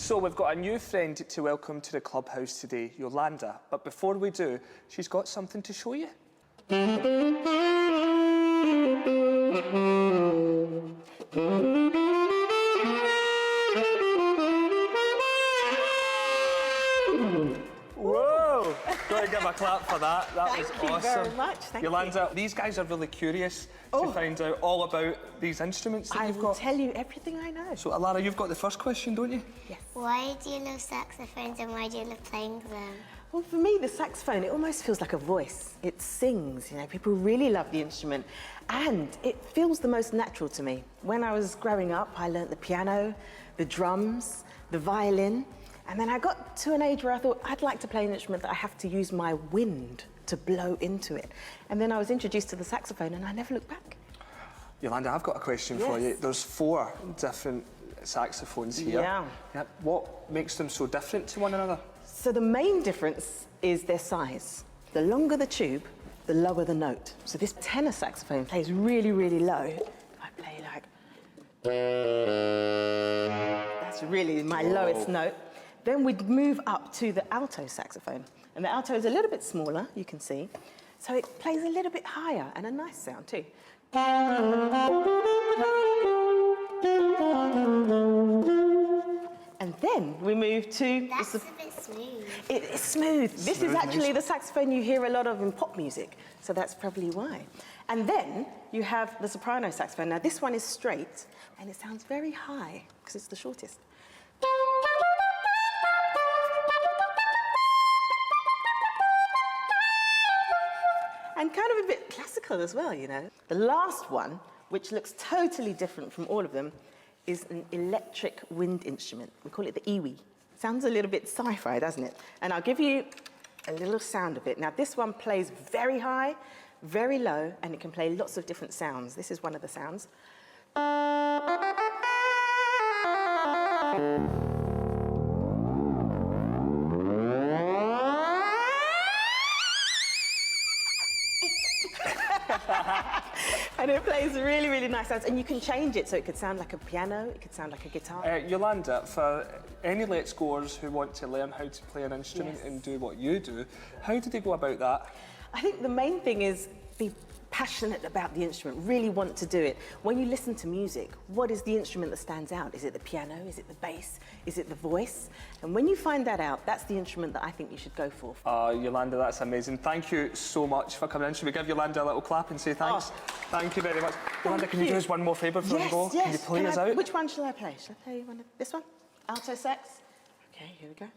So we've got a new friend to welcome to the clubhouse today, YolanDa. But before we do, she's got something to show you. Whoa! Got to give a clap for that. That was awesome. Thank you very much. Thank YolanDa, you. these guys are really curious to find out all about these instruments that you've got. I will tell you everything I know. So, Alara, you've got the first question, don't you? Yes. Why do you love saxophones and why do you love playing them? Well, for me, the saxophone, it almost feels like a voice. It sings, you know, people really love the instrument. And it feels the most natural to me. When I was growing up, I learnt the piano, the drums, the violin. And then I got to an age where I thought, I'd like to play an instrument that I have to use my wind to blow into it. And then I was introduced to the saxophone and I never looked back. YolanDa, I've got a question for you. There's 4 different saxophones here. Yeah. What makes them so different to one another? So the main difference is their size. The longer the tube, the lower the note. So this tenor saxophone plays really, really low. I play like... That's really my lowest note. Then we'd move up to the alto saxophone. And the alto is a little bit smaller, you can see. So it plays a little bit higher and a nice sound too. And then we move to... That's a bit smooth. It is smooth. This is actually the saxophone you hear a lot of in pop music. So that's probably why. And then you have the soprano saxophone. Now this one is straight and it sounds very high because it's the shortest. And kind of a bit classical as well, you know. The last one, which looks totally different from all of them, is an electric wind instrument. We call it the iwi. Sounds a little bit sci-fi, doesn't it? And I'll give you a little sound of it. Now, this one plays very high, very low, and it can play lots of different sounds. This is one of the sounds. And it plays really, really nice sounds. And you can change it, so it could sound like a piano, it could sound like a guitar. YolanDa, for any Let's Goers who want to learn how to play an instrument and do what you do, how do they go about that? I think the main thing is be passionate about the instrument, really want to do it. When you listen to music, what is the instrument that stands out? Is it the piano? Is it the bass? Is it the voice? And when you find that out, that's the instrument that I think you should go for. YolanDa, that's amazing. Thank you so much for coming in. Should we give YolanDa a little clap and say thanks? Thank you very much. YolanDa, can you do us one more favour before we go? Yes. Can you play us out? Which one shall I play? Shall I play one of this one? Alto sax? Okay, here we go.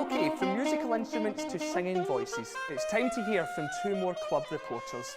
Okay, from musical instruments to singing voices, it's time to hear from 2 more club reporters.